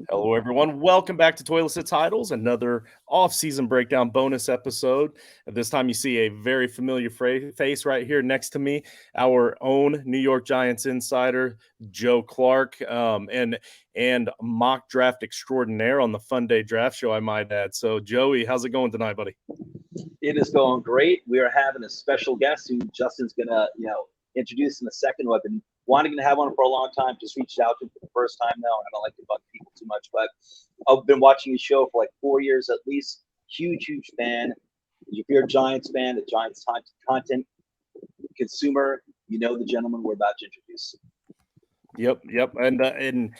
Hello, everyone. Welcome back to Toilet Titles, another off-season breakdown bonus episode. At this time, you see a very familiar face right here next to me, our own New York Giants insider, Joe Clark, and mock draft extraordinaire on the Fun Day Draft Show, I might add. So, Joey, how's it going tonight, buddy? It is going great. We are having a special guest who Justin's gonna, introduce in a second. Who I've been wanting to have on for a long time. Just reached out to him for the first time now. I don't like to bug people too much, but I've been watching his show for like 4 years at least. Huge fan. If you're a Giants fan, a Giants content consumer, you know the gentleman we're about to introduce. Yep. And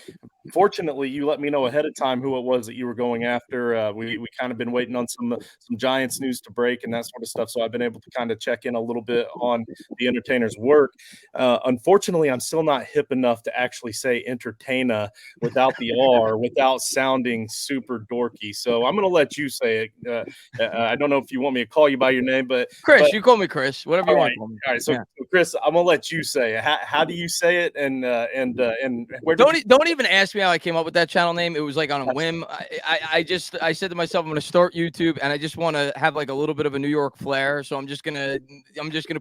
fortunately, you let me know ahead of time who it was that you were going after. We kind of been waiting on some Giants news to break and that sort of stuff. So I've been able to kind of check in a little bit on the Entertainah's work. Unfortunately, I'm still not hip enough to actually say Entertainah without the R, without sounding super dorky. So I'm going to let you say it. I don't know if you want me to call you by your name, but Chris, you call me Chris. Whatever you want. All right. So Chris, I'm going to let you say it. How do you say it? And where don't even ask me how I came up with that channel name. It was like on a whim. I said to myself, I'm going to start YouTube, and I just want to have like a little bit of a New York flair. So I'm just gonna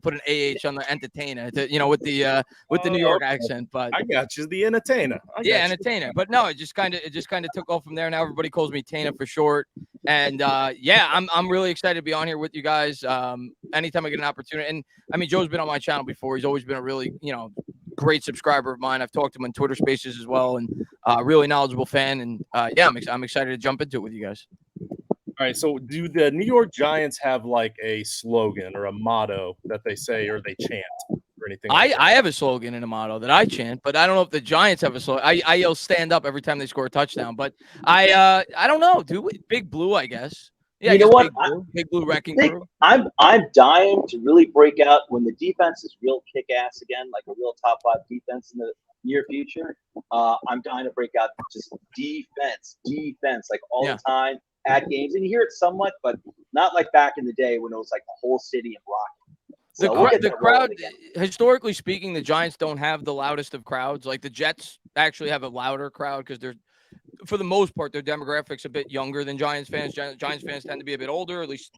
put an AH on the Entertainah, with the New York accent. But I got you, the Entertainah. Entertainah. But no, it just kind of took off from there. Now everybody calls me Tana for short. And I'm really excited to be on here with you guys. Anytime I get an opportunity, and I mean, Joe's been on my channel before. He's always been a really great subscriber of mine. I've talked to him on Twitter Spaces as well, and really knowledgeable fan. And I'm excited to jump into it with you guys. All right. So, do the New York Giants have like a slogan or a motto that they say or they chant or anything? I have a slogan and a motto that I chant, but I don't know if the Giants have a slogan. I yell "stand up" every time they score a touchdown, but I don't know. Big Blue, I guess. Yeah, you know what? Big Blue wrecking crew. I'm dying to really break out when the defense is real kick ass again, like a real top 5 defense in the near future. I'm dying to break out just defense, like all the time at games, and you hear it somewhat, but not like back in the day when it was like the whole city and rock. The crowd, historically speaking, the Giants don't have the loudest of crowds. Like the Jets actually have a louder crowd because they're, for the most part, their demographics a bit younger than Giants fans. Giants fans tend to be a bit older, at least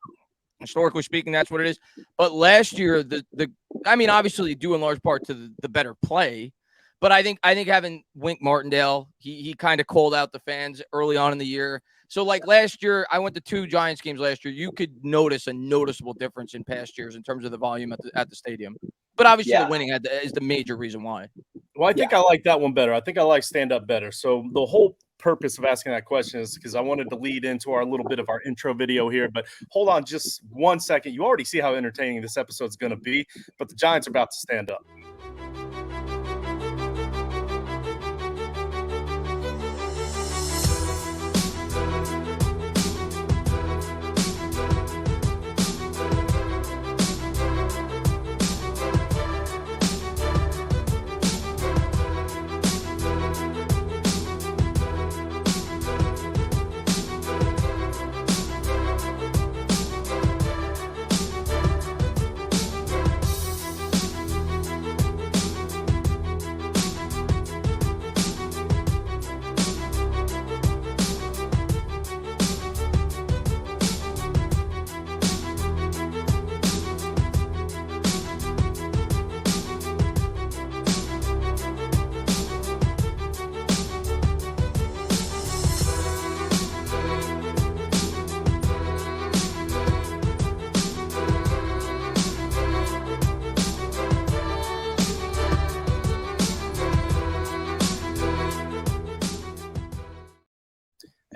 historically speaking. That's what it is. But last year, obviously due in large part to the better play. But I think having Wink Martindale, he kind of called out the fans early on in the year. So like last year, I went to 2 Giants games last year. You could notice a noticeable difference in past years in terms of the volume at the stadium. But obviously, the winning is the major reason why. Well, I think I like that one better. I think I like stand up better. So the whole purpose of asking that question is because I wanted to lead into our little bit of our intro video here. But hold on just 1 second. You already see how entertaining this episode is going to be, but the Giants are about to stand up.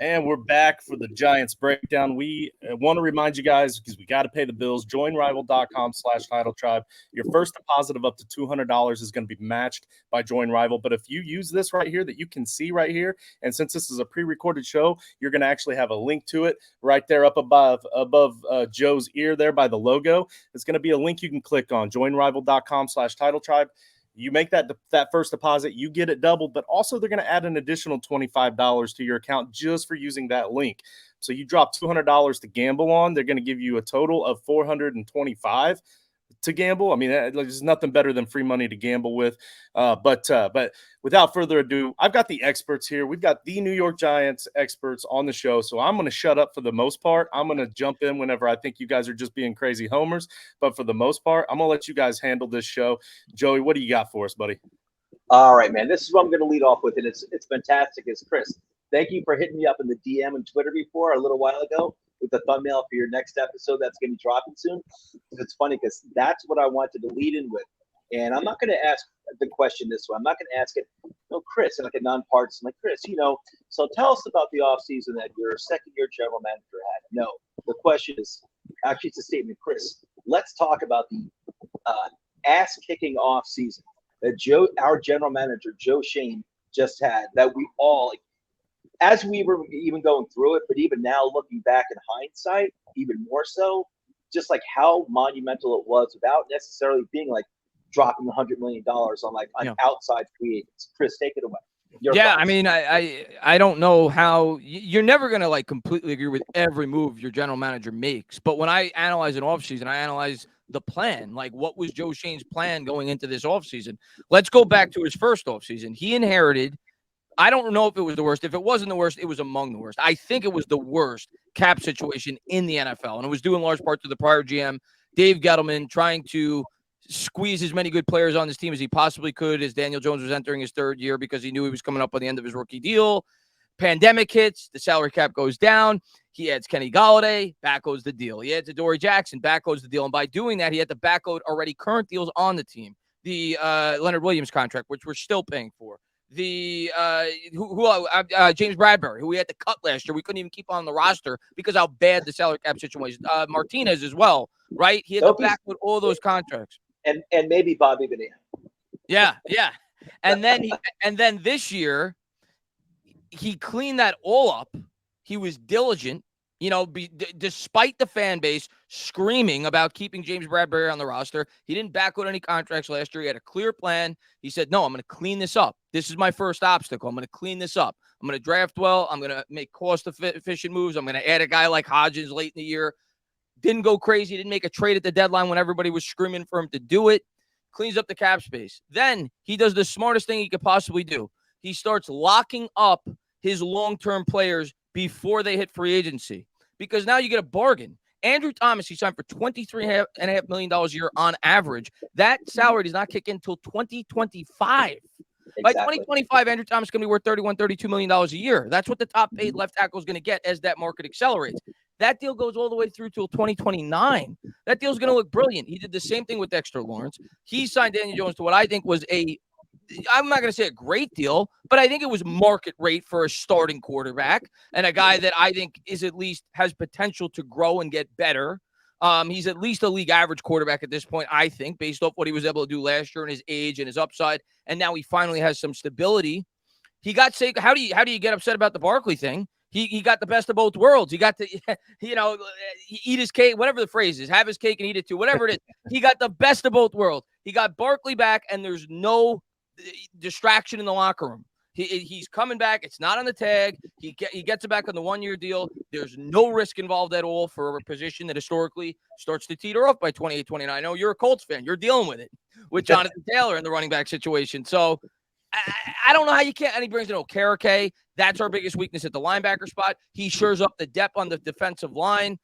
And we're back for the Giants breakdown. We want to remind you guys, because we got to pay the bills, joinrival.com/title tribe. Your first deposit of up to $200 is going to be matched by Join Rival. But if you use this right here that you can see right here, and since this is a pre-recorded show, you're going to actually have a link to it right there up above Joe's ear there by the logo. It's going to be a link you can click on, joinrival.com/title tribe. You make that first deposit, you get it doubled, but also they're going to add an additional $25 to your account just for using that link. So you drop $200 to gamble on, they're going to give you a total of $425. to gamble. I mean, there's nothing better than free money to gamble with. But without further ado, I've got the experts here. We've got the New York Giants experts on the show. So I'm going to shut up for the most part. I'm going to jump in whenever I think you guys are just being crazy homers. But for the most part, I'm going to let you guys handle this show. Joey, what do you got for us, buddy? All right, man. This is what I'm going to lead off with, and it's fantastic. It's Chris. Thank you for hitting me up in the DM and Twitter before a little while ago with the thumbnail for your next episode that's going to be dropping soon. It's funny because that's what I wanted to lead in with. And I'm not going to ask the question this way. I'm not going to ask it, Chris, in like a nonpartisan, like, Chris, so tell us about the offseason that your second-year general manager had. No, the question is, actually, it's a statement, Chris. Let's talk about the ass-kicking offseason that our general manager, Joe Schoen, just had, that we all, as we were even going through it, but even now looking back in hindsight, even more so, just like how monumental it was without necessarily being like dropping $100 million on outside free agents. Chris, take it away. Thoughts. I mean, I don't know how you're never going to like completely agree with every move your general manager makes. But when I analyze an offseason, I analyze the plan. Like, what was Joe Schoen's plan going into this offseason? Let's go back to his first offseason. He inherited, I don't know if it was the worst. If it wasn't the worst, it was among the worst. I think it was the worst cap situation in the NFL. And it was due in large part to the prior GM, Dave Gettleman, trying to squeeze as many good players on this team as he possibly could as Daniel Jones was entering his third year because he knew he was coming up on the end of his rookie deal. Pandemic hits, the salary cap goes down. He adds Kenny Golladay, back goes the deal. He adds Adoree Jackson, back goes the deal. And by doing that, he had to backload already current deals on the team. The Leonard Williams contract, which we're still paying for. The James Bradbury, who we had to cut last year. We couldn't even keep on the roster because how bad the salary cap situation. Martinez as well, right? He had to backload all those contracts. And maybe Bobby Bonilla. Yeah. And then this year, he cleaned that all up. He was diligent, despite the fan base screaming about keeping James Bradbury on the roster. He didn't backload any contracts last year. He had a clear plan. He said, no, I'm going to clean this up. This is my first obstacle. I'm going to clean this up. I'm going to draft well. I'm going to make cost-efficient moves. I'm going to add a guy like Hodgins late in the year. Didn't go crazy. Didn't make a trade at the deadline when everybody was screaming for him to do it. Cleans up the cap space. Then he does the smartest thing he could possibly do. He starts locking up his long-term players before they hit free agency because now you get a bargain. Andrew Thomas, he signed for $23.5 million a year on average. That salary does not kick in until 2025. Exactly. By 2025, Andrew Thomas is going to be worth $32 million a year. That's what the top paid left tackle is going to get as that market accelerates. That deal goes all the way through till 2029. That deal is going to look brilliant. He did the same thing with Dexter Lawrence. He signed Daniel Jones to what I think was I'm not going to say a great deal, but I think it was market rate for a starting quarterback and a guy that I think is at least has potential to grow and get better. He's at least a league average quarterback at this point, I think, based off what he was able to do last year and his age and his upside. And now he finally has some stability. He got Saquon. How do you get upset about the Barkley thing? He got the best of both worlds. He got to, eat his cake, whatever the phrase is, have his cake and eat it too, whatever it is. He got the best of both worlds. He got Barkley back, and there's no distraction in the locker room. He's coming back. It's not on the tag. He gets it back on the one-year deal. There's no risk involved at all for a position that historically starts to teeter off by 28, 29. I know you're a Colts fan. You're dealing with it with Jonathan Taylor in the running back situation. So I don't know how you can't. And he brings in Okereke. That's our biggest weakness at the linebacker spot. He shores up the depth on the defensive line,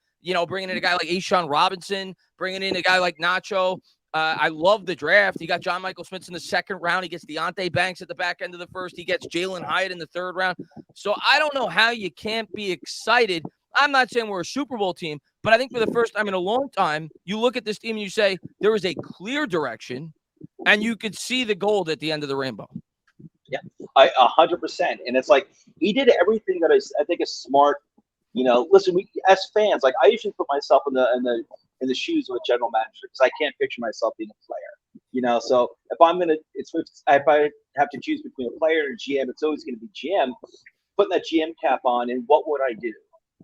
bringing in a guy like Ashawn Robinson, bringing in a guy like Nacho. I love the draft. He got John Michael Smith in the second round. He gets Deonte Banks at the back end of the first. He gets Jalen Hyatt in the third round. So I don't know how you can't be excited. I'm not saying we're a Super Bowl team, but I think for the first time in a long time, you look at this team and you say there is a clear direction, and you could see the gold at the end of the rainbow. Yeah, 100%. And it's like he did everything that I think is smart. Listen, we as fans, like I usually put myself in the shoes of a general manager because I can't picture myself being a player. So if I have to choose between a player and a GM, it's always going to be GM. Putting that GM cap on, and what would I do?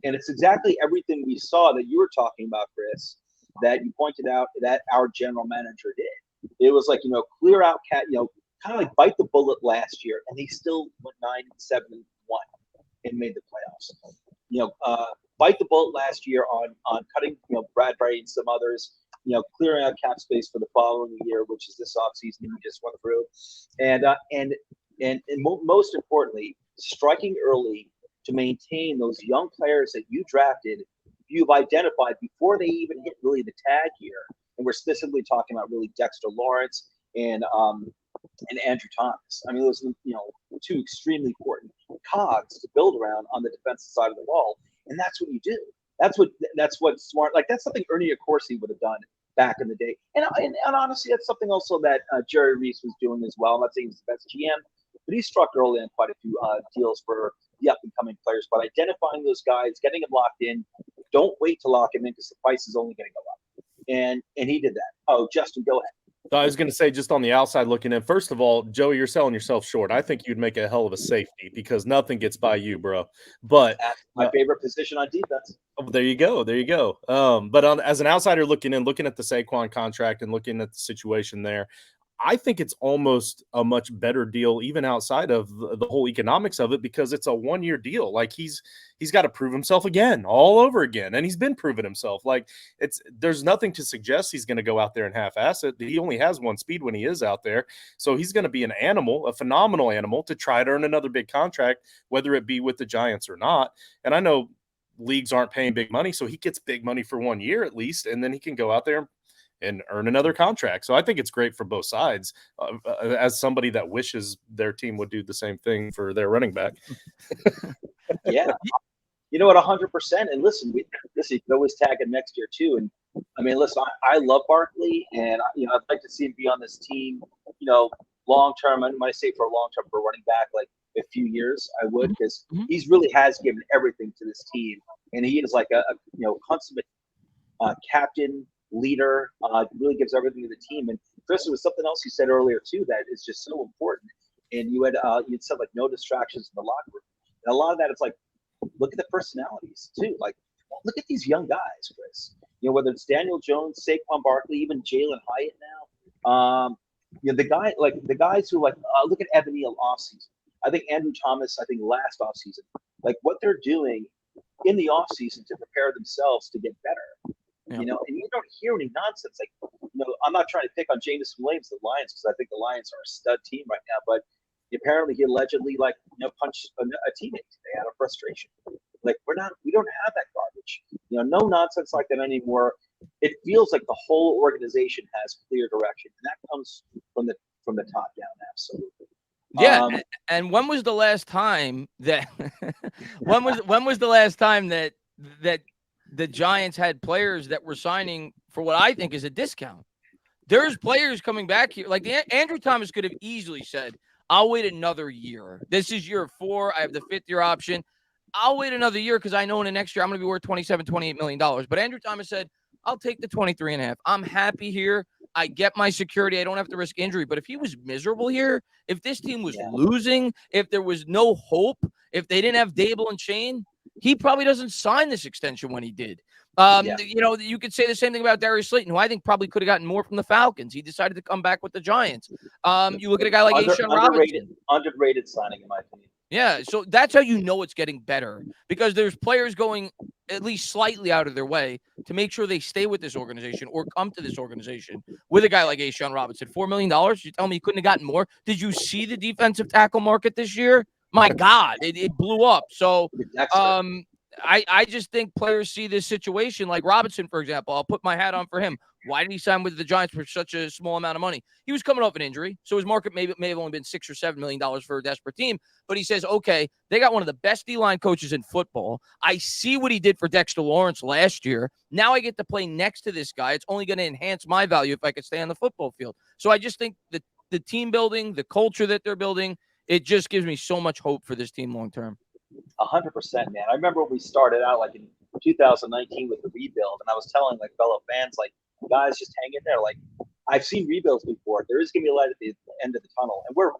And it's exactly everything we saw that you were talking about, Chris, that you pointed out that our general manager did. It was like clear out cat, kind of like bite the bullet last year, and they still went 9-7-1 and made the playoffs. Bite the bullet last year on cutting Bradbury and some others, clearing out cap space for the following year, which is this offseason we just went through, and most importantly, striking early to maintain those young players that you drafted, you've identified before they even hit really the tag here. And we're specifically talking about really Dexter Lawrence and Andrew Thomas. I mean, those two extremely important cogs to build around on the defensive side of the ball, and that's what you do. That's what smart. Like that's something Ernie Accorsi would have done back in the day. And honestly, that's something also that Jerry Reese was doing as well. I'm not saying he's the best GM, but he struck early on quite a few deals for the up and coming players. But identifying those guys, getting them locked in, don't wait to lock him in because the price is only going to go up. And he did that. Oh, Justin, go ahead. I was going to say, just on the outside looking in, first of all, Joey, you're selling yourself short. I think you'd make a hell of a safety because nothing gets by you, bro. But that's my favorite position on defense. Oh, there you go. But as an outsider looking in, looking at the Saquon contract and looking at the situation there, I think it's almost a much better deal, even outside of the whole economics of it, because it's a 1-year deal. Like he's got to prove himself again, all over again, and he's been proving himself. Like there's nothing to suggest he's going to go out there and half-ass it. He only has one speed when he is out there, so he's going to be an animal, a phenomenal animal, to try to earn another big contract, whether it be with the Giants or not. And I know leagues aren't paying big money, so he gets big money for 1 year at least, and then he can go out there and earn another contract. So I think it's great for both sides. As somebody that wishes their team would do the same thing for their running back. Yeah, you know what, 100%. And listen, you can always tag him next year too. And I mean, listen, I love Barkley, and I'd like to see him be on this team, long term. And when I say for a long term for running back, like a few years, I would, because he's really has given everything to this team, and he is like a consummate captain, leader, really gives everything to the team. And Chris, there was something else you said earlier too that is just so important. And you'd said like no distractions in the locker room. And a lot of that, it's like, look at the personalities too. Like, look at these young guys, Chris. Whether it's Daniel Jones, Saquon Barkley, even Jalen Hyatt now. The guys who look at Evan Neal offseason. I think Andrew Thomas, last offseason, like what they're doing in the offseason to prepare themselves to get better. Yeah. And you don't hear any nonsense. Like, I'm not trying to pick on Jameson Williams, the Lions, because I think the Lions are a stud team right now. But apparently, he allegedly punched a teammate today out of frustration. Like we don't have that garbage. No nonsense like that anymore. It feels like the whole organization has clear direction, and that comes from the top down. Absolutely. Yeah, and when was the last time that when was the last time that the Giants had players that were signing for what I think is a discount? There's players coming back here. Like Andrew Thomas could have easily said, I'll wait another year. This is year 4. I have the 5th-year option. I'll wait another year because I know in the next year I'm going to be worth $28 million. But Andrew Thomas said, I'll take the 23.5. I'm happy here. I get my security. I don't have to risk injury. But if he was miserable here, if this team was losing, if there was no hope, if they didn't have Dable and Shane, he probably doesn't sign this extension when he did. You could say the same thing about Darius Slayton, who I think probably could have gotten more from the Falcons. He decided to come back with the Giants. You look at a guy like Ashawn Robinson. Underrated signing, in my opinion. Yeah, so that's how you know it's getting better, because there's players going at least slightly out of their way to make sure they stay with this organization or come to this organization with a guy like Ashawn Robinson. $4 million? You tell me you couldn't have gotten more? Did you see the defensive tackle market this year? My God, it blew up. So I just think players see this situation like Robinson, for example. I'll put my hat on for him. Why did he sign with the Giants for such a small amount of money? He was coming off an injury, so his market may have only been $6 or $7 million for a desperate team. But he says, okay, they got one of the best D-line coaches in football. I see what he did for Dexter Lawrence last year. Now I get to play next to this guy. It's only going to enhance my value if I could stay on the football field. So I just think that the team building, the culture that they're building, it just gives me so much hope for this team long term. 100%, man. I remember when we started out like in 2019 with the rebuild, and I was telling like fellow fans, like, guys, just hang in there. Like, I've seen rebuilds before. There is going to be a light at the end of the tunnel, and we're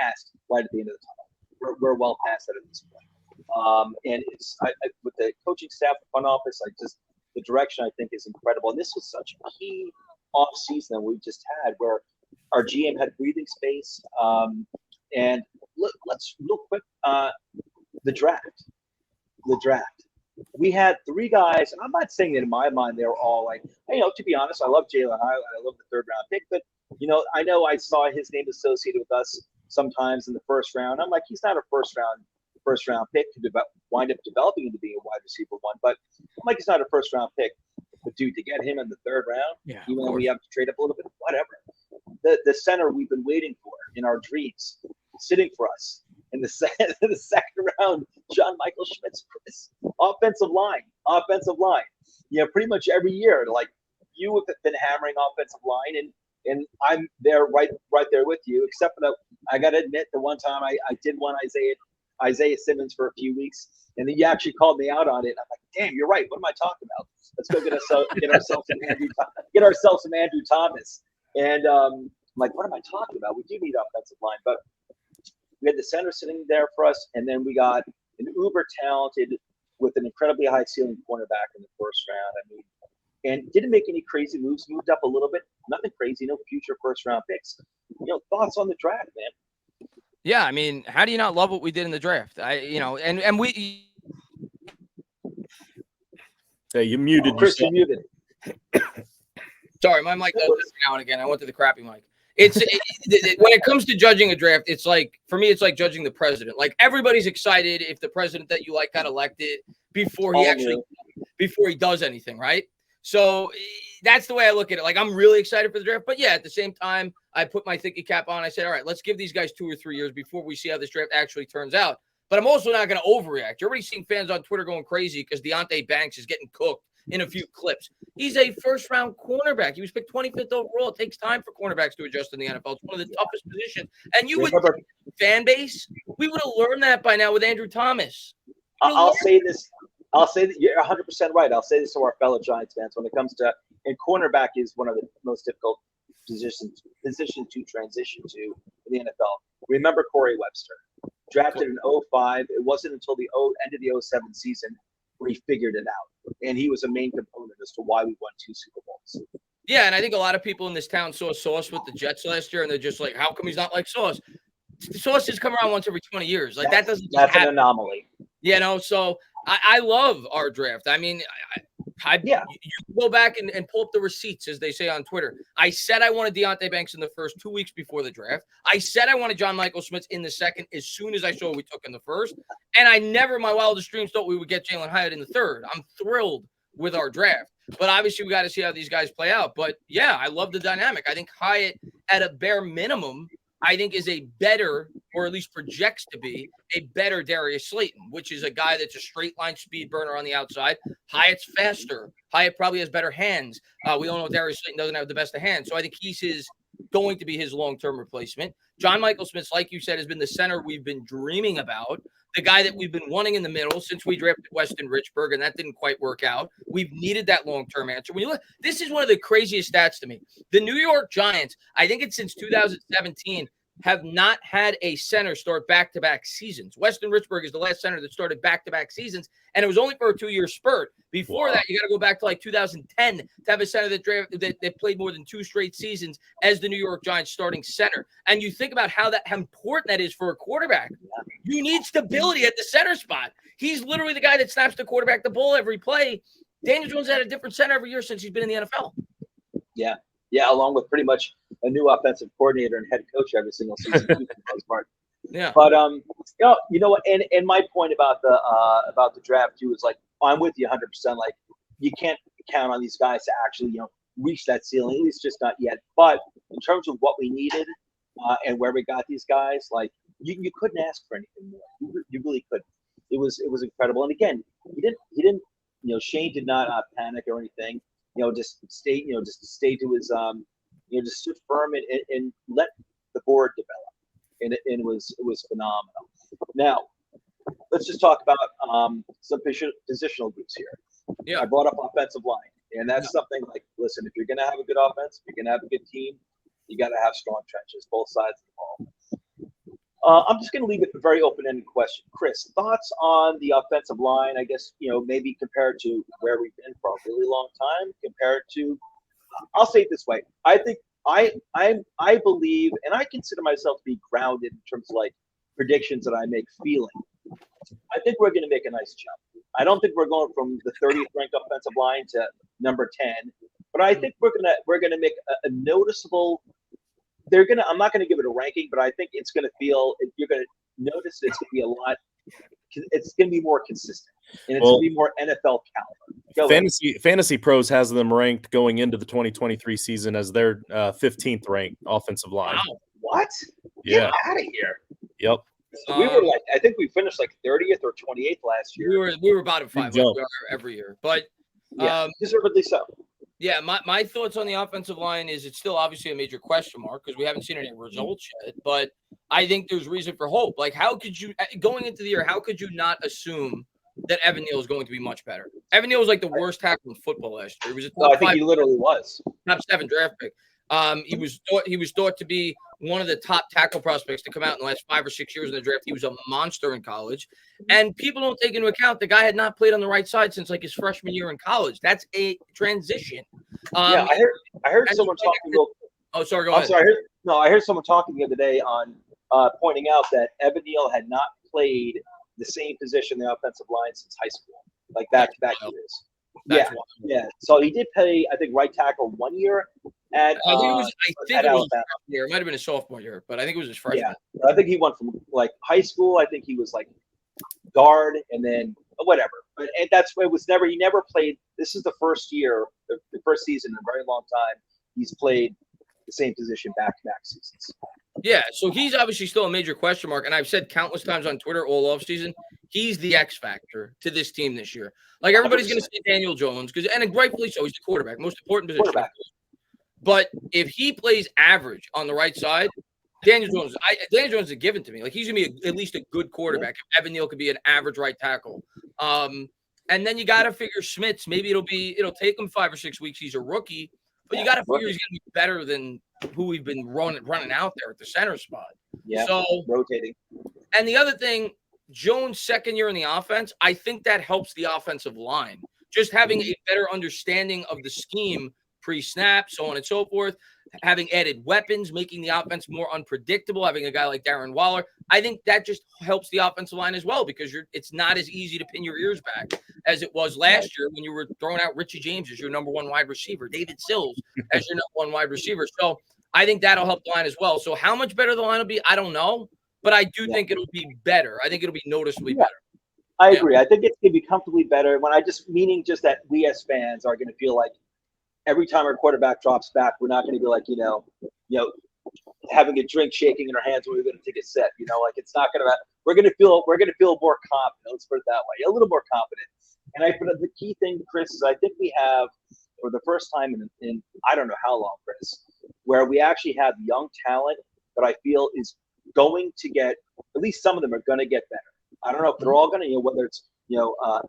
past light at the end of the tunnel. We're well past that at this point. And it's with the coaching staff, the front office, the direction I think is incredible. And this was such a key off season that we just had, where our GM had breathing space. And let's real quick, the draft. we had three guys. I'm not saying that in my mind they were all like, to be honest, I love Jalen. I love the third round pick, but I know I saw his name associated with us sometimes in the first round. I'm like, he's not a first round pick to wind up developing into being a wide receiver one, but I'm like, he's not a first round pick. But dude, to get him in the third round, even though we have to trade up a little bit, whatever. The center we've been waiting for in our dreams, sitting for us in the second round, John Michael Schmitz, offensive line. Pretty much every year, like you have been hammering offensive line, and I'm there right there with you. Except for I got to admit, the one time I did want Isaiah Simmons for a few weeks, and then you actually called me out on it. I'm like, damn, you're right. What am I talking about? Let's go get ourselves some Andrew Thomas. And I'm like, what am I talking about? We do need offensive line, but we had the center sitting there for us, and then we got an uber talented with an incredibly high ceiling cornerback in the first round. And didn't make any crazy moves. Moved up a little bit, nothing crazy. No future first round picks. Thoughts on the draft, man? Yeah, I mean, how do you not love what we did in the draft? And we. Hey, you muted. Chris, you're muted. Sorry, my mic does this now and again. I went to the crappy mic. When it comes to judging a draft, it's like, for me, it's like judging the president. Like, everybody's excited if the president that you like got elected before he does anything, right? So that's the way I look at it. Like, I'm really excited for the draft, but yeah, at the same time, I put my thinking cap on. I said, all right, let's give these guys 2 or 3 years before we see how this draft actually turns out. But I'm also not going to overreact. You're already seeing fans on Twitter going crazy because Deonte Banks is getting cooked in a few clips. He's a first-round cornerback. He was picked 25th overall. It takes time for cornerbacks to adjust in the NFL. It's one of the toughest positions. And you would fan base, we would have learned that by now with Andrew Thomas. I'll say that you're 100% right. I'll say this to our fellow Giants fans. When it comes to, and cornerback is one of the most difficult positions to transition to in the NFL. Remember Corey Webster, drafted in 2005. It wasn't until the end of the 2007 season where he figured it out. And he was a main component as to why we won 2 Super Bowls. Yeah, and I think a lot of people in this town saw Sauce with the Jets last year, and they're just like, how come he's not like Sauce? Sauce has come around once every 20 years. Like, that's an anomaly. So I love our draft. I mean, you go back and pull up the receipts, as they say on Twitter. I said I wanted Deonte Banks in the first 2 weeks before the draft. I said I wanted John Michael Schmitz in the second as soon as I saw what we took in the first. And I never in my wildest dreams thought we would get Jalen Hyatt in the third. I'm thrilled with our draft. But obviously, we got to see how these guys play out. But, yeah, I love the dynamic. I think Hyatt, at a bare minimum, I think is a better, or at least projects to be, a better Darius Slayton, which is a guy that's a straight line speed burner on the outside. Hyatt's faster. Hyatt probably has better hands. We all know Darius Slayton doesn't have the best of hands. So I think he's going to be his long-term replacement. John Michael Schmitz, like you said, has been the center we've been dreaming about, the guy that we've been wanting in the middle since we drafted Weston Richburg, and that didn't quite work out. We've needed that long-term answer. When you look, this is one of the craziest stats to me. The New York Giants, I think it's since 2017, have not had a center start back-to-back seasons. Weston Richburg is the last center that started back-to-back seasons, and it was only for a 2-year spurt. Before that, you got to go back to like 2010 to have a center that played more than 2 straight seasons as the New York Giants starting center. And you think about how important that is for a quarterback. You need stability at the center spot. He's literally the guy that snaps the quarterback the ball every play. Daniel Jones had a different center every year since he's been in the NFL. Yeah, along with pretty much a new offensive coordinator and head coach every single season for the most part. Yeah. But you know what? And my point about the draft too is like, I'm with you 100%. Like, you can't count on these guys to actually reach that ceiling, at least just not yet. But in terms of what we needed and where we got these guys, like you couldn't ask for anything more. You really couldn't. It was incredible. And again, he didn't. Shane did not panic or anything. Just stay to his, just stood firm and let the board develop. And it was phenomenal. Now, let's just talk about some positional groups here. Yeah. I brought up offensive line. And that's something like, listen, if you're going to have a good offense, if you're going to have a good team, you got to have strong trenches, both sides of the ball. I'm just going to leave it a very open-ended question. Chris, thoughts on the offensive line, I guess, maybe compared to where we've been for a really long time, compared to, I'll say it this way. I think I believe, and I consider myself to be grounded in terms of like predictions that I make feeling. I think we're going to make a nice jump. I don't think we're going from the 30th ranked offensive line to number 10, but I think we're gonna make a noticeable. I'm not gonna give it a ranking, but I think it's gonna feel. You're gonna notice it's gonna be a lot. It's gonna be more consistent, and it's gonna be more NFL caliber. Fantasy Pros has them ranked going into the 2023 season as their 15th ranked offensive line. Wow, what? Yeah, Get out of here. Yep. So we were like, I think we finished like 30th or 28th last year. We were bottom 5 like we are every year, but deservedly so. Yeah, my thoughts on the offensive line is it's still obviously a major question mark because we haven't seen any results yet. But I think there's reason for hope. Like, how could you going into the year? How could you not assume that Evan Neal is going to be much better? Evan Neal was like the worst tackle in football last year. He was I think he literally was top 7 draft pick. He was thought to be one of the top tackle prospects to come out in the last 5 or 6 years in the draft. He was a monster in college, and people don't take into account the guy had not played on the right side since like his freshman year in college. That's a transition. I heard someone talking. Oh, sorry, go ahead. I heard someone talking the other day on pointing out that Evan Neal had not played the same position in the offensive line since high school, like back years. Yeah. So he did play, I think, right tackle 1 year at. I think it was his freshman year. It might have been his sophomore year, but I think it was his freshman. Yeah, I think he went from like high school. I think he was like guard, and then whatever. But he never played. This is the first year, the first season in a very long time he's played the same position back-to-back seasons. Yeah, so he's obviously still a major question mark, and I've said countless times on Twitter all offseason, he's the X factor to this team this year. Like, everybody's going to say Daniel Jones, and rightfully so, he's the quarterback, most important position. But if he plays average on the right side, Daniel Jones is a given to me. Like, he's going to be at least a good quarterback. If Evan Neal could be an average right tackle. And then you got to figure Schmitz. Maybe it'll take him 5 or 6 weeks. He's a rookie, but you got to figure he's going to be better than who we've been running out there at the center spot. Yeah, so rotating. And the other thing, Jones' second year in the offense, I think that helps the offensive line. Just having a better understanding of the scheme pre-snap, so on and so forth, having added weapons, making the offense more unpredictable, having a guy like Darren Waller. I think that just helps the offensive line as well because it's not as easy to pin your ears back as it was last year when you were throwing out Richie James as your number 1 wide receiver, David Sills as your number 1 wide receiver. So I think that'll help the line as well. So how much better the line will be, I don't know, but I do think it'll be better. I think it'll be noticeably better. I agree. I think it's going to be comfortably better. Meaning that we as fans are going to feel like every time our quarterback drops back, we're not going to be like, having a drink shaking in our hands when we're going to take a set. Like it's not going to. We're going to feel more confident. Let's put it that way, a little more confident. And the key thing, Chris, is I think we have for the first time in I don't know how long, Chris, where we actually have young talent that I feel is going to get, at least some of them are going to get better. I don't know if they're all going to, whether it's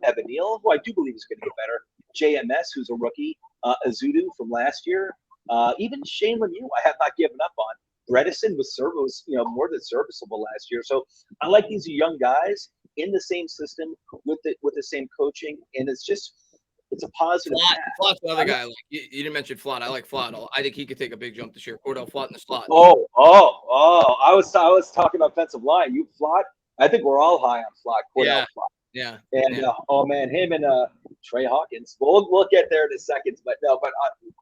Evan Neal, who I do believe is going to get better, JMS, who's a rookie. Azudu from last year, even Shane Lemieux, I have not given up on. Bredesen was more than serviceable last year. So I like these young guys in the same system with the same coaching, and it's a positive. Flott's another guy. You didn't mention Flott. I like Flott. I think he could take a big jump this year. Cordell Flott in the slot. Oh! I was talking offensive line. You Flott? I think we're all high on Flott. Cordell Flott. Yeah. And oh man, him and Trey Hawkins. We'll get there in a second, but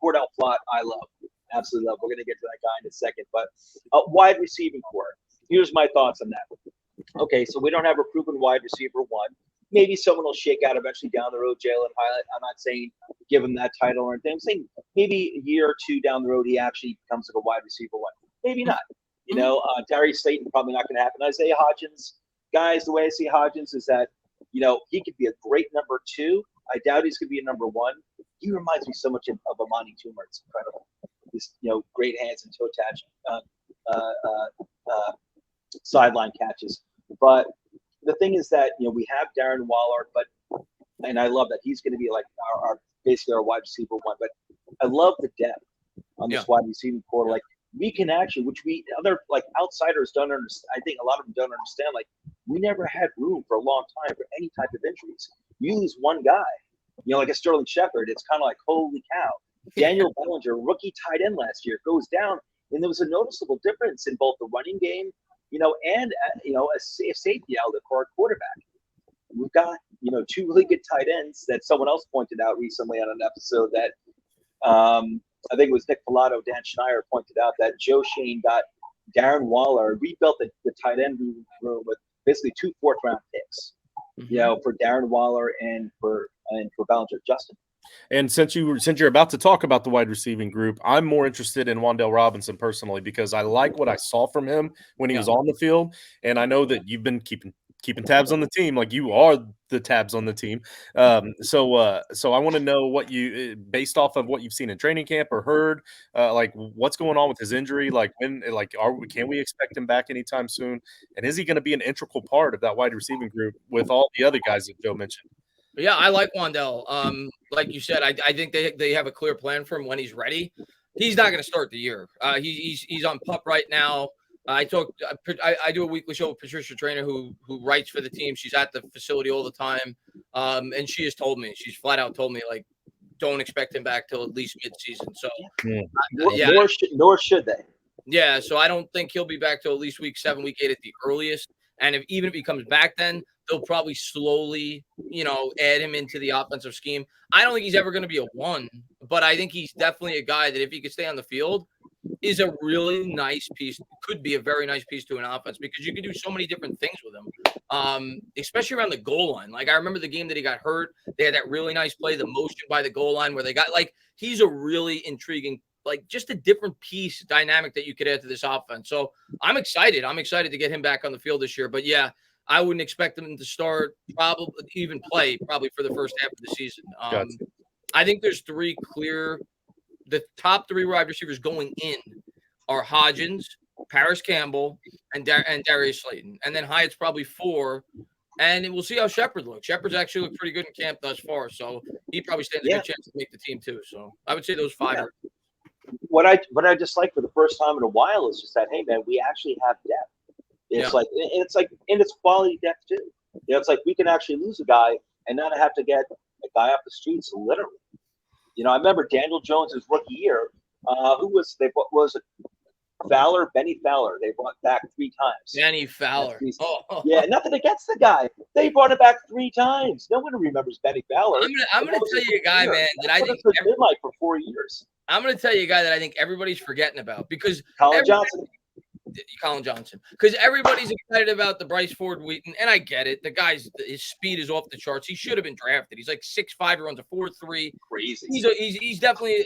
Cordell Flott, I love, absolutely love. We're gonna get to that guy in a second, but wide receiving core. Here's my thoughts on that. Okay, so we don't have a proven wide receiver 1. Maybe someone will shake out eventually down the road. Jalen Hyatt. I'm not saying give him that title or anything. I'm saying maybe a year or 2 down the road he actually becomes like a wide receiver 1. Maybe not. Darius Slayton probably not going to happen. Isaiah Hodgins, guys. The way I see Hodgins is that. He could be a great number 2. I doubt he's going to be a number 1. He reminds me so much of Amani Toomer. It's incredible. His, great hands and toe touch, sideline catches. But the thing is that, we have Darren Waller, and I love that he's going to be like our basically our wide receiver 1. But I love the depth on this wide receiving core. Like we can actually, which other outsiders don't understand. I think a lot of them don't understand. Like we never had room for a long time for any type of injuries. You lose one guy, like a Sterling Shepard. It's kind of like, holy cow. Daniel Bellinger, rookie tight end last year, goes down. And there was a noticeable difference in both the running game, and a safety outlet for our quarterback. We've got, two really good tight ends that someone else pointed out recently on an episode that I think it was Nick Pilato, Dan Schneider pointed out that Joe Shane got Darren Waller, rebuilt the tight end room with basically 2 4th-round picks, for Darren Waller and for Ballinger Justin. And since you're about to talk about the wide receiving group, I'm more interested in Wan'Dale Robinson personally because I like what I saw from him when he was on the field, and I know that you've been keeping tabs on the team, like you are the tabs on the team. So I want to know what you, based off of what you've seen in training camp or heard, like what's going on with his injury, like can we expect him back anytime soon, and is he going to be an integral part of that wide receiving group with all the other guys that Joe mentioned? Yeah, I like Wan'Dale. Like you said, I think they have a clear plan for him when he's ready. He's not going to start the year. He's on PUP right now. I do a weekly show with Patricia Trainer who writes for the team. She's at the facility all the time, and she has told me, she's flat out told me, like, don't expect him back till at least mid-season. So nor should they. Yeah, so I don't think he'll be back till at least week 7, week 8 at the earliest. And even if he comes back then, they'll probably slowly, add him into the offensive scheme. I don't think he's ever going to be a 1, but I think he's definitely a guy that if he could stay on the field is a really nice piece, could be a very nice piece to an offense because you can do so many different things with him, especially around the goal line. Like I remember the game that he got hurt. They had that really nice play, the motion by the goal line where they got he's a really intriguing, just a different piece dynamic that you could add to this offense. So I'm excited. I'm excited to get him back on the field this year. But yeah, I wouldn't expect him to start, probably for the first half of the season. I think there's the top 3 wide receivers going in are Hodgins, Paris Campbell, and Darius Slayton. And then Hyatt's probably 4. And we'll see how Shepard looks. Shepard's actually looked pretty good in camp thus far. So he probably stands a good chance to make the team too. So I would say those 5 are. What I just like for the first time in a while is just that, hey man, we actually have depth. It's quality depth too. It's like we can actually lose a guy and not have to get a guy off the streets literally. I remember Daniel Jones' rookie year. Was it Fowler? Benny Fowler. They brought back 3 times. Benny Fowler. Yeah, nothing against the guy. They brought him back 3 times. No one remembers Benny Fowler. I'm gonna tell you a guy, man, that I think been like for 4 years. I'm going to tell you a guy that I think everybody's forgetting about because Colin Johnson. Because everybody's excited about the Bryce Ford Wheaton, and I get it. The guy's his speed is off the charts. He should have been drafted. He's like 6'5", runs a 4.3. Crazy. He's definitely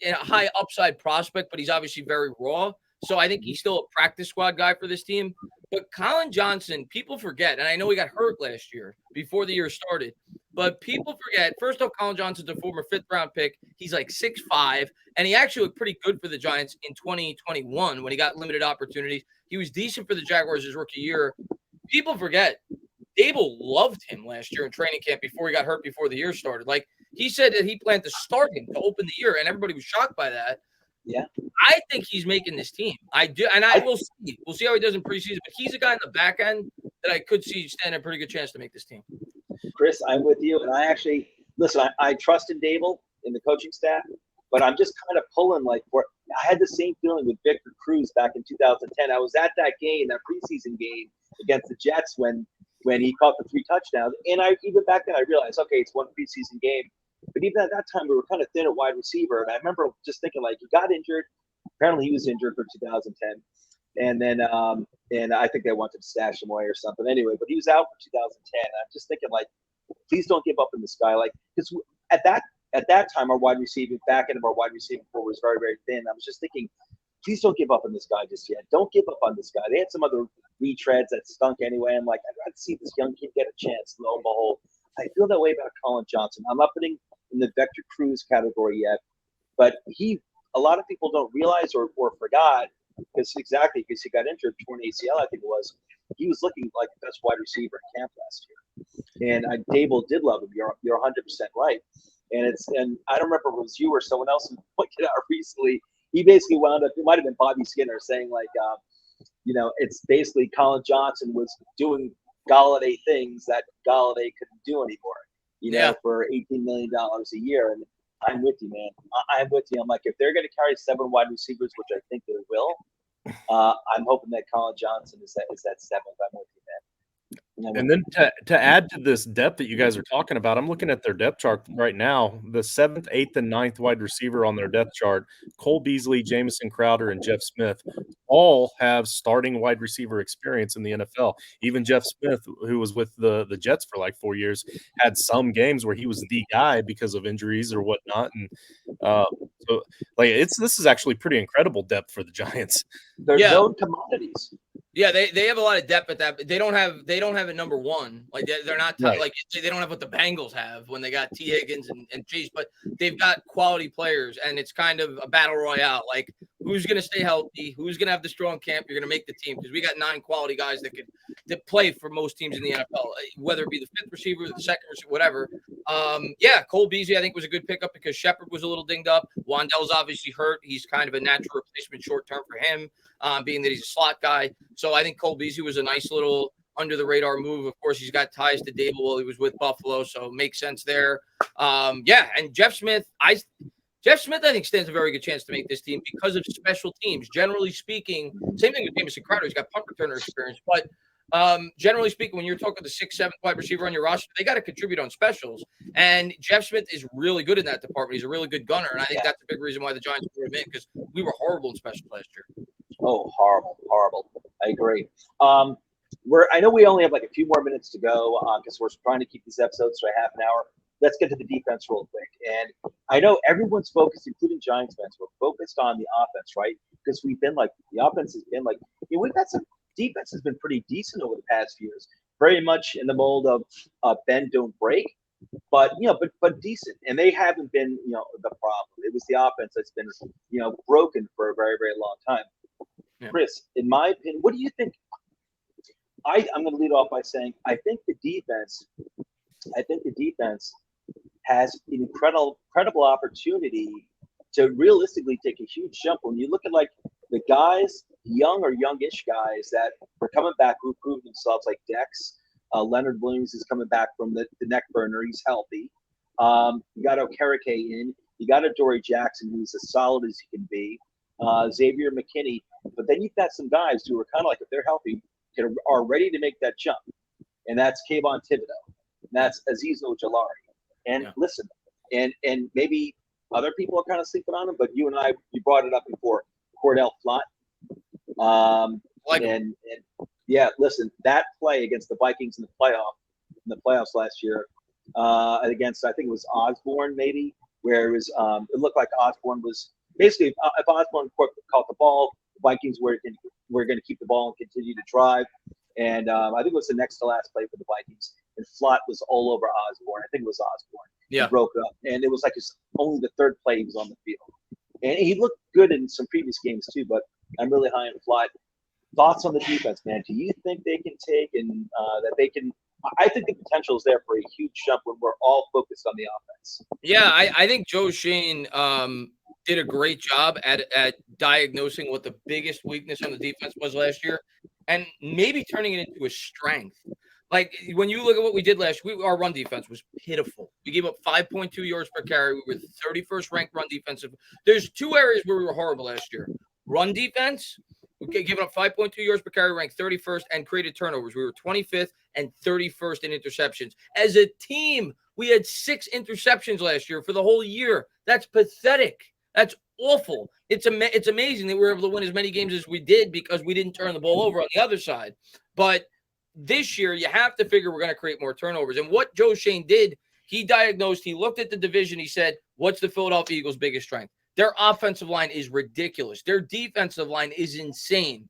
a high upside prospect, but he's obviously very raw. So I think he's still a practice squad guy for this team. But Colin Johnson, people forget, and I know he got hurt last year before the year started, but people forget, first off, Colin Johnson's a former 5th-round pick. He's like 6'5", and he actually looked pretty good for the Giants in 2021 when he got limited opportunities. He was decent for the Jaguars his rookie year. People forget, Dable loved him last year in training camp before he got hurt before the year started. Like, he said that he planned to start him to open the year, and everybody was shocked by that. Yeah, I think he's making this team. I do, and I will see. We'll see how he does in preseason. But he's a guy in the back end that I could see stand a pretty good chance to make this team. Chris, I'm with you, and I actually listen. I trust in Dable in the coaching staff, but I'm just kind of pulling I had the same feeling with Victor Cruz back in 2010. I was at that game, that preseason game against the Jets when he caught the 3 touchdowns, and even back then I realized, okay, it's one preseason game. But even at that time, we were kind of thin at wide receiver. And I remember just thinking, he got injured. Apparently, he was injured for 2010. And then and I think they wanted to stash him away or something. Anyway, but he was out for 2010. I'm just thinking, please don't give up in this guy. Because at that time, our back end of our wide receiving core was very, very thin. I was just thinking, please don't give up on this guy just yet. Don't give up on this guy. They had some other retreads that stunk anyway. I'm like, I'd rather see this young kid get a chance. Lo and behold, I feel that way about Colin Johnson. I'm not putting in the Vector Cruz category yet, but a lot of people don't realize or forgot because he got injured, torn ACL, I think it was. He was looking like the best wide receiver in camp last year, and Dable did love him. You're 100% right, and I don't remember if it was you or someone else who pointed out recently. He basically wound up. It might have been Bobby Skinner saying it's basically Colin Johnson was doing Galladay things that Galladay couldn't do anymore, for $18 million a year. And I'm with you, man. I'm with you. I'm like, if they're going to carry 7 wide receivers, which I think they will, I'm hoping that Colin Johnson is that 7th. I'm with you, man. And then to add to this depth that you guys are talking about, I'm looking at their depth chart right now. The 7th, 8th, and 9th wide receiver on their depth chart, Cole Beasley, Jamison Crowder, and Jeff Smith, all have starting wide receiver experience in the NFL. Even Jeff Smith, who was with the Jets for like 4 years, had some games where he was the guy because of injuries or whatnot. And so, like, this is actually pretty incredible depth for the Giants. They're known commodities. Yeah, they have a lot of depth at that, but they don't have it number one. Like they're not Right. like they don't have what the Bengals have when they got T. Higgins and Chase, but they've got quality players, and it's kind of a battle royale. Like who's going to stay healthy, who's going to have the strong camp, you're going to make the team, because we got 9 quality guys that play for most teams in the NFL, whether it be the 5th receiver, the 2nd receiver, whatever. Cole Beasley I think was a good pickup because Shepard was a little dinged up. Wan'Dale's obviously hurt. He's kind of a natural replacement short term for him, being that he's a slot guy. So I think Cole Beasley was a nice little under the radar move. Of course, he's got ties to Dable while he was with Buffalo, so it makes sense there. And Jeff Smith, I think stands a very good chance to make this team because of special teams. Generally speaking, same thing with Jamison Crowder. He's got punt returner experience, but generally speaking, when you're talking the 6th, 7th wide receiver on your roster, they got to contribute on specials. And Jeff Smith is really good in that department. He's a really good gunner, and I think that's a big reason why the Giants put him in, because we were horrible in specials last year. Oh, horrible. I agree. I know we only have like a few more minutes to go because we're trying to keep these episodes to a half an hour. Let's get to the defense real quick. And I know everyone's focused, including Giants fans, we're focused on the offense, right? Because we've been like, the offense has been like, we've got some defense has been pretty decent over the past few years, very much in the mold of bend, don't break. But but decent, and they haven't been the problem. It was the offense that's been broken for a very, very long time. Yeah. Chris, in my opinion, what do you think? I'm going to lead off by saying I think the defense has an incredible opportunity to realistically take a huge jump. When you look at like the guys, young or youngish guys that are coming back who proved themselves, like Dex. Leonard Williams is coming back from the neck burner. He's healthy. You got Okereke in. You got a Dory Jackson who's as solid as he can be. Xavier McKinney. But then you've got some guys who are kind of like, if they're healthy, are ready to make that jump. And that's Kayvon Thibodeau. And that's Azeez Ojulari. And listen, and maybe other people are kind of sleeping on him, but you brought it up before. Cordell Flott. Listen, that play against the Vikings in the playoffs last year, against, I think it was Osborne, maybe, where it was it looked like Osborne was basically, if Osborne caught the ball, the Vikings were going to keep the ball and continue to drive. And I think it was the next to last play for the Vikings, and Flott was all over Osborne. I think it was Osborne. Yeah, he broke up, and it was like only the 3rd play he was on the field, and he looked good in some previous games too. But I'm really high on Flott. Thoughts on the defense, man? Do you think they can take and that they can? I think the potential is there for a huge jump when we're all focused on the offense. Yeah, I think Joe Shane did a great job at diagnosing what the biggest weakness on the defense was last year, and maybe turning it into a strength. Like when you look at what we did last year, our run defense was pitiful. We gave up 5.2 yards per carry. We were 31st ranked run defensive. There's 2 areas where we were horrible last year: run defense. We gave up 5.2 yards per carry, ranked 31st, and created turnovers. We were 25th and 31st in interceptions. As a team, we had 6 interceptions last year for the whole year. That's pathetic. That's awful. It's amazing that we were able to win as many games as we did because we didn't turn the ball over on the other side. But this year, you have to figure we're going to create more turnovers. And what Joe Shane did, he diagnosed, he looked at the division, he said, what's the Philadelphia Eagles' biggest strength? Their offensive line is ridiculous. Their defensive line is insane.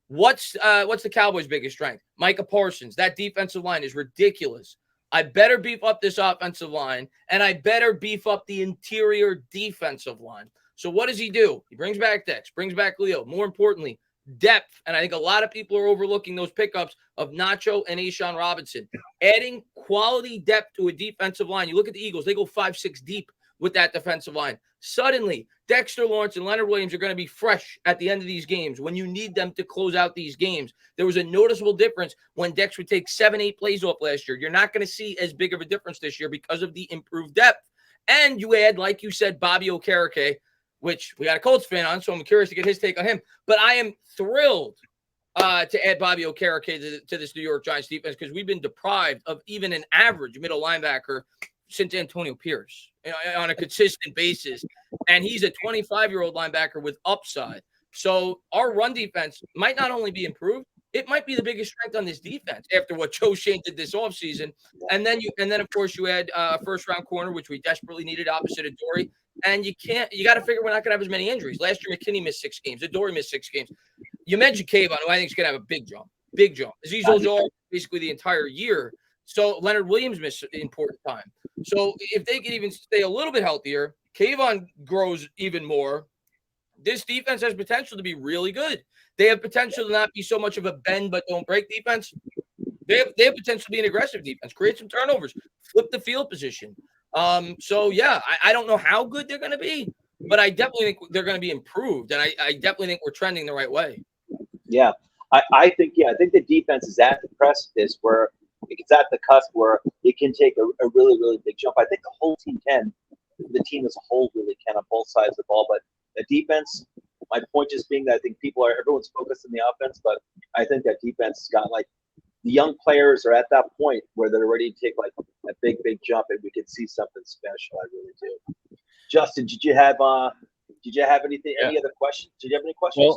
What's the Cowboys' biggest strength? Micah Parsons. That defensive line is ridiculous. I better beef up this offensive line, and I better beef up the interior defensive line. So what does he do? He brings back Dex, brings back Leo. More importantly, depth. And I think a lot of people are overlooking those pickups of Nacho and A'Shawn Robinson. Adding quality depth to a defensive line. You look at the Eagles, they go 5-6 deep with that defensive line. Suddenly, Dexter Lawrence and Leonard Williams are going to be fresh at the end of these games when you need them to close out these games. There was a noticeable difference when Dex would take 7-8 plays off last year. You're not going to see as big of a difference this year because of the improved depth. And you add, like you said, Bobby Okereke, which we got a Colts fan on, so I'm curious to get his take on him. But I am thrilled to add Bobby Okereke to this New York Giants defense because we've been deprived of even an average middle linebacker since Antonio Pierce on a consistent basis. And he's a 25-year-old linebacker with upside. So our run defense might not only be improved, it might be the biggest strength on this defense after what Joe Shane did this offseason. And then of course you add a first-round corner, which we desperately needed opposite of Dory. And you got to figure we're not going to have as many injuries. Last year, McKinney missed 6 games. Dory missed 6 games. You mentioned Kayvon, who I think is going to have a big jump. Azeez Ojulari basically the entire year. So Leonard Williams missed important time. So if they can even stay a little bit healthier, Kayvon grows even more. This defense has potential to be really good. They have potential to not be so much of a bend but don't break defense. They have potential to be an aggressive defense, create some turnovers, flip the field position. So yeah, I don't know how good they're going to be, but I definitely think they're going to be improved, and I definitely think we're trending the right way. Yeah, I think the defense is at the precipice where it's at the cusp where it can take a really, really big jump. I think the whole team can. The team as a whole really can on both sides of the ball, but the defense. My point just being that I think everyone's focused on the offense, but I think that defense has got like the young players are at that point where they're ready to take like a big, big jump, and we can see something special. I really do. Justin, did you have anything? Any other questions? Did you have any questions?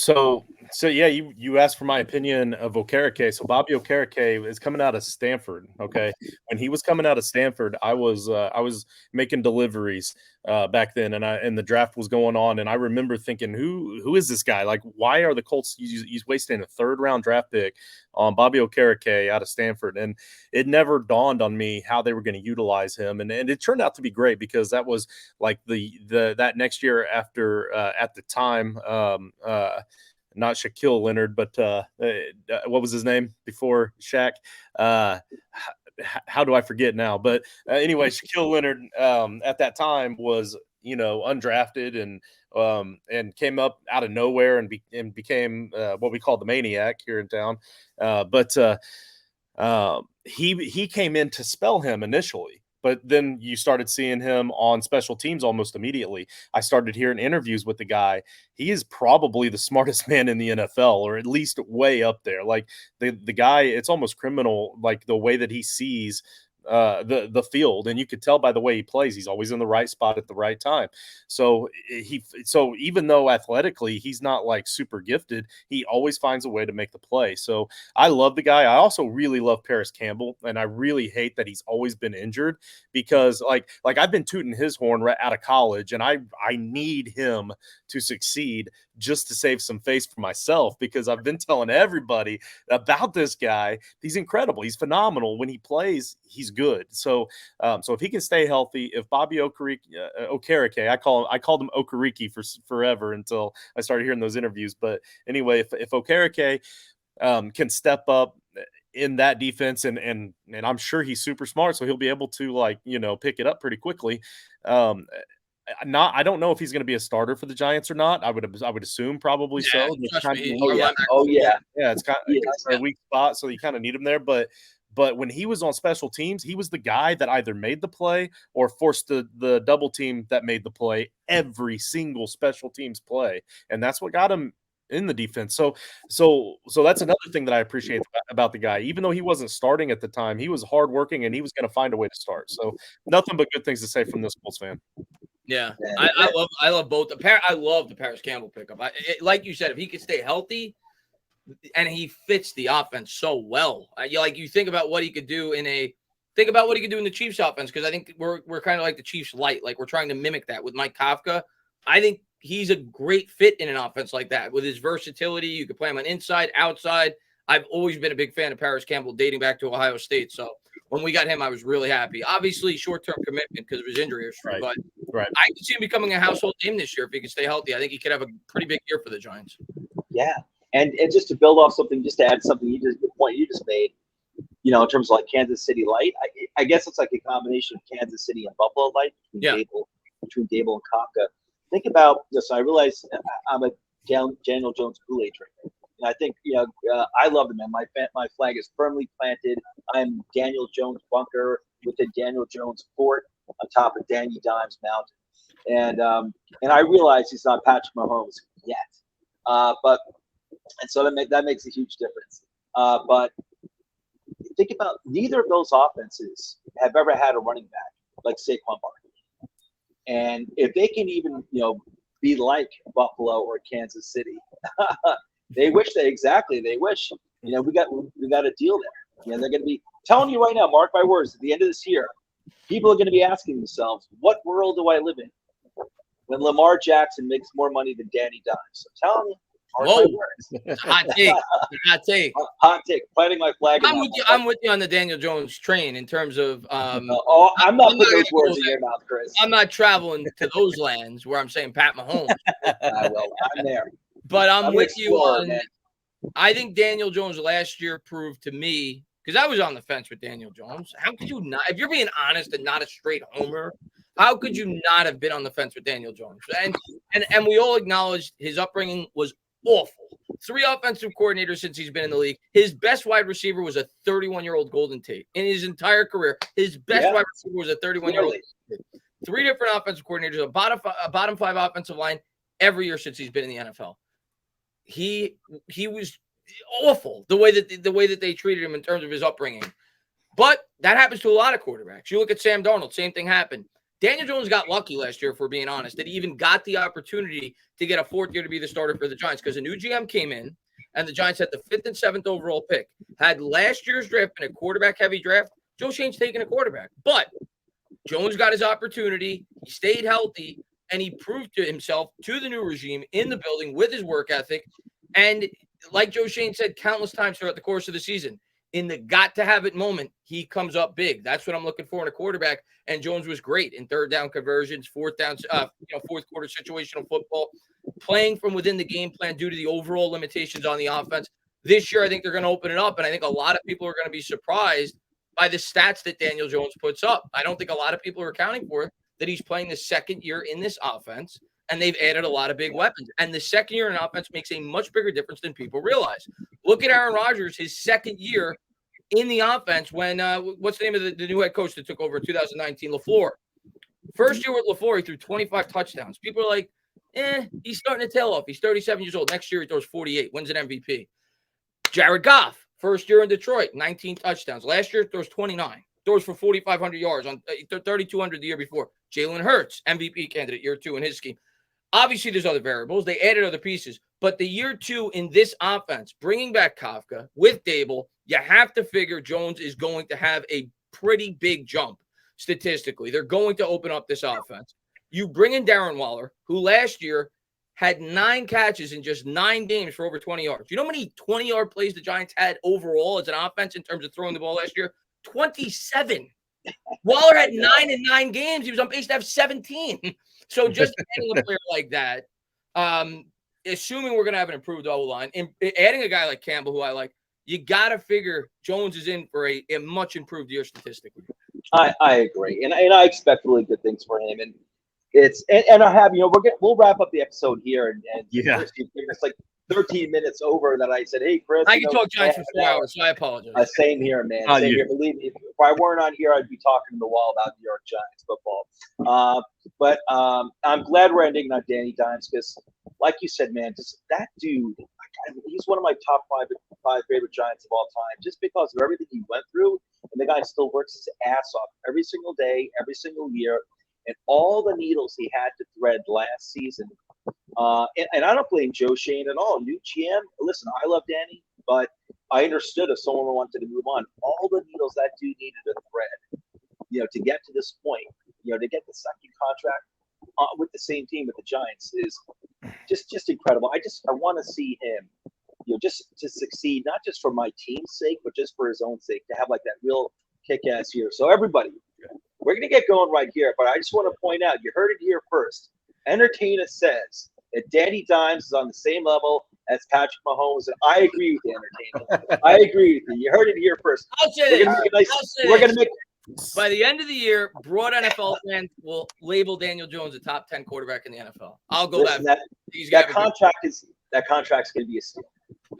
Well, so yeah, you asked for my opinion of Okereke. So Bobby Okereke is coming out of Stanford. Okay, when he was coming out of Stanford, I was making deliveries back then, and the draft was going on, and I remember thinking, who is this guy? Like, why are the Colts he's wasting a 3rd-round draft pick on Bobby Okereke out of Stanford? And it never dawned on me how they were going to utilize him, and it turned out to be great because that was like that next year after at the time. Not Shaquille Leonard, but what was his name before Shaq? How do I forget now? But anyway, Shaquille Leonard at that time was undrafted and came up out of nowhere and became what we call the maniac here in town. But he came in to spell him initially. But then you started seeing him on special teams almost immediately. I started hearing interviews with the guy. He is probably the smartest man in the NFL, or at least way up there. Like the guy, it's almost criminal, like the way that he sees the field, and you could tell by the way he plays, he's always in the right spot at the right time. So even though athletically he's not like super gifted, he always finds a way to make the play. So I love the guy. I also really love Paris Campbell, and I really hate that he's always been injured because like I've been tooting his horn right out of college, and I need him to succeed just to save some face for myself, because I've been telling everybody about this guy. He's incredible. He's phenomenal. When he plays, he's good. So if he can stay healthy, if Bobby Okereke, I called him Okereke for forever until I started hearing those interviews. But anyway, if Okereke can step up in that defense, and I'm sure he's super smart, so he'll be able to pick it up pretty quickly. I don't know if he's going to be a starter for the Giants or not. I would assume probably so. Yeah. It's kind of a weak spot, so you kind of need him there. But when he was on special teams, he was the guy that either made the play or forced the double team that made the play every single special teams play, and that's what got him in the defense. So that's another thing that I appreciate about the guy. Even though he wasn't starting at the time, he was hardworking and he was going to find a way to start. So nothing but good things to say from this Colts fan. Yeah, I love both. I love the Paris Campbell pickup. Like you said, if he could stay healthy, and he fits the offense so well. You think about what he could do in the Chiefs offense, because I think we're kind of like the Chiefs light. Like we're trying to mimic that with Mike Kafka. I think he's a great fit in an offense like that with his versatility. You could play him on inside, outside. I've always been a big fan of Paris Campbell dating back to Ohio State. So when we got him, I was really happy. Obviously, short-term commitment because of his injury history, but I could see him becoming a household name this year if he can stay healthy. I think he could have a pretty big year for the Giants. Yeah, and just to build off something, just to add something, the point you just made, in terms of like Kansas City light, I guess it's like a combination of Kansas City and Buffalo light between Dable and Kafka. Think about this. I realize I'm a Daniel Jones Kool-Aid drinker. And I think, I love him, man. My flag is firmly planted. I'm Daniel Jones bunker with the Daniel Jones fort on top of Danny Dimes Mountain. And I realize he's not Patrick Mahomes yet. But And so that makes a huge difference. But think about, neither of those offenses have ever had a running back like Saquon Barkley. And if they can even, be like Buffalo or Kansas City, they wish. We got a deal there. They're going to be telling you right now, mark my words, at the end of this year, people are going to be asking themselves, what world do I live in when Lamar Jackson makes more money than Danny Dimes? So I'm telling you, mark my words. Hot take. Hot take. Planting my flag. I'm with you on the Daniel Jones train in terms of. I'm not putting those words in your mouth, Chris. I'm not traveling to those lands where I'm saying Pat Mahomes. Well, I'm there. But I'm with you on. Man. I think Daniel Jones last year proved to me, because I was on the fence with Daniel Jones. How could you not? If you're being honest and not a straight homer, how could you not have been on the fence with Daniel Jones? And we all acknowledged his upbringing was awful. 3 offensive coordinators since he's been in the league. His best wide receiver was a 31-year-old Golden Tate. In his entire career, his best wide receiver was a 31-year-old. 3 different offensive coordinators, a bottom 5 offensive line every year since he's been in the NFL. He was awful the way that they treated him in terms of his upbringing. But that happens to a lot of quarterbacks. You look at Sam Darnold, same thing happened. Daniel Jones got lucky last year, if we're being honest, that he even got the opportunity to get a 4th year to be the starter for the Giants, because a new GM came in and the Giants had the 5th and 7th overall pick. Had last year's draft been a quarterback-heavy draft, Joe Shane's taking a quarterback. But Jones got his opportunity. He stayed healthy, and he proved to himself, to the new regime in the building with his work ethic. And like Joe Shane said countless times throughout the course of the season, in the got-to-have-it moment, he comes up big. That's what I'm looking for in a quarterback. And Jones was great in 3rd down conversions, 4th down, 4th quarter situational football, playing from within the game plan due to the overall limitations on the offense. This year, I think they're going to open it up, and I think a lot of people are going to be surprised by the stats that Daniel Jones puts up. I don't think a lot of people are accounting for that he's playing the 2nd year in this offense, and they've added a lot of big weapons. And the 2nd year in offense makes a much bigger difference than people realize. Look at Aaron Rodgers, his 2nd year in the offense when what's the name of the new head coach that took over in 2019, LaFleur. First year with LaFleur, he threw 25 touchdowns. People are like, he's starting to tail off. He's 37 years old. Next year, he throws 48, wins an MVP. Jared Goff, first year in Detroit, 19 touchdowns. Last year, throws 29. Throws for 4,500 yards, on 3,200 the year before. Jalen Hurts, MVP candidate, year 2 in his scheme. Obviously, there's other variables. They added other pieces. But the year 2 in this offense, bringing back Kafka with Dable, you have to figure Jones is going to have a pretty big jump statistically. They're going to open up this offense. You bring in Darren Waller, who last year had 9 catches in just 9 games for over 20 yards. You know how many 20-yard plays the Giants had overall as an offense in terms of throwing the ball last year? 27. Waller had 9 in 9 games. He was on pace to have 17. So just adding a player like that, assuming we're going to have an improved O-line, and adding a guy like Campbell, who I like, you got to figure Jones is in for a much improved year statistically. I agree. And I expect really good things for him. And I have, we'll wrap up the episode here. And it's like 13 minutes over that I said, hey, Chris. I can talk Giants for 4 hours, so I apologize. Same here, man. Same here. Believe me, if I weren't on here, I'd be talking to the wall about New York Giants football. But I'm glad we're ending on Danny Dimes because, like you said, man, just that dude, he's one of my top five favorite Giants of all time just because of everything he went through. And the guy still works his ass off every single day, every single year. And all the needles he had to thread last season. And I don't blame Joe Shane at all. New GM, listen, I love Danny, but I understood if someone wanted to move on. All the needles that dude needed to thread, to get to this point, to get the second contract with the same team with the Giants is just incredible. I want to see him, just to succeed, not just for my team's sake, but just for his own sake, to have like that real kick-ass year. So everybody, we're going to get going right here, but I just want to point out, you heard it here first. Entertainah says that Danny Dimes is on the same level as Patrick Mahomes, and I agree with you, Entertainah. I agree with you. You heard it here first. I'll say this. By the end of the year, broad NFL fans will label Daniel Jones a top 10 quarterback in the NFL. I'll go that contract's going to be a steal.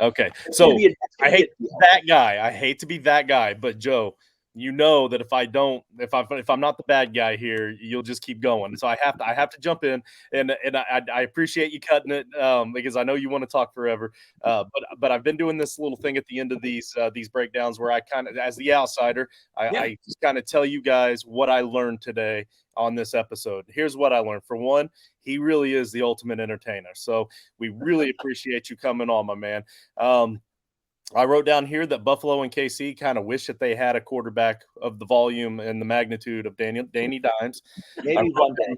Okay, so I hate that guy. I hate to be that guy, but Joe, you know that if I'm not the bad guy here, you'll just keep going. So I have to jump in, and I appreciate you cutting it, because I know you want to talk forever. But I've been doing this little thing at the end of these breakdowns where I kind of, as the outsider, I just kind of tell you guys what I learned today on this episode. Here's what I learned. For one, he really is the ultimate entertainer. So we really appreciate you coming on, my man. I wrote down here that Buffalo and KC kind of wish that they had a quarterback of the volume and the magnitude of Danny Dimes. Maybe one day.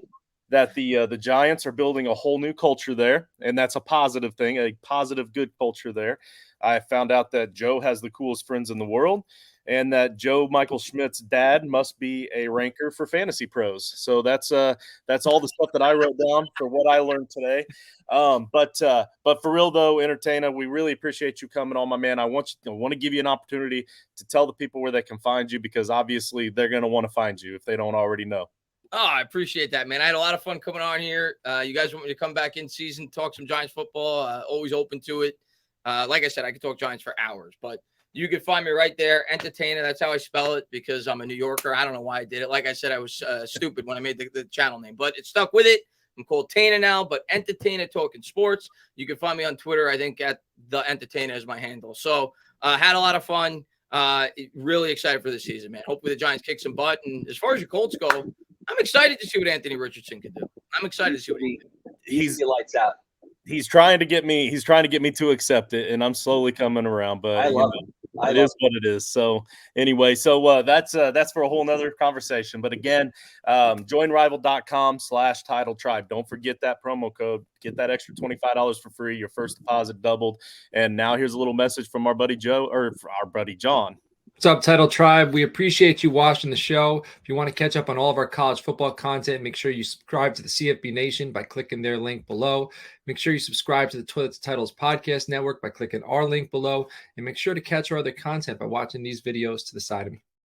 That the Giants are building a whole new culture there, and that's a positive thing, a positive, good culture there. I found out that Joe has the coolest friends in the world, and that Joe Michael Schmidt's dad must be a ranker for fantasy pros. So that's all the stuff that I wrote down for what I learned today. But for real though, Entertainah, we really appreciate you coming on, my man. I want to give you an opportunity to tell the people where they can find you, because obviously they're going to want to find you if they don't already know. Oh, I appreciate that, man. I had a lot of fun coming on here. You guys want me to come back in season, talk some Giants football? Always open to it. Like I said, I could talk Giants for hours, but you can find me right there, Entertainah. That's how I spell it, because I'm a New Yorker. I don't know why I did it. Like I said, I was stupid when I made the channel name, but it stuck with it. I'm called Taina now, but Entertainah talking sports. You can find me on Twitter. I think at the Entertainah is my handle. So had a lot of fun. Really excited for the season, man. Hopefully the Giants kick some butt. And as far as your Colts go, I'm excited to see what Anthony Richardson can do. I'm excited to see what he can do. He's lights out. He's trying to get me to accept it, and I'm slowly coming around. But I love it. It is what it is. So anyway, that's for a whole nother conversation. But again, joinrival.com/title tribe. Don't forget that promo code. Get that extra $25 for free. Your first deposit doubled. And now here's a little message from our buddy Joe, or our buddy John. What's up, Title Tribe? We appreciate you watching the show. If you want to catch up on all of our college football content, make sure you subscribe to the CFB Nation by clicking their link below. Make sure you subscribe to the Toilets Titles Podcast Network by clicking our link below. And make sure to catch our other content by watching these videos to the side of me.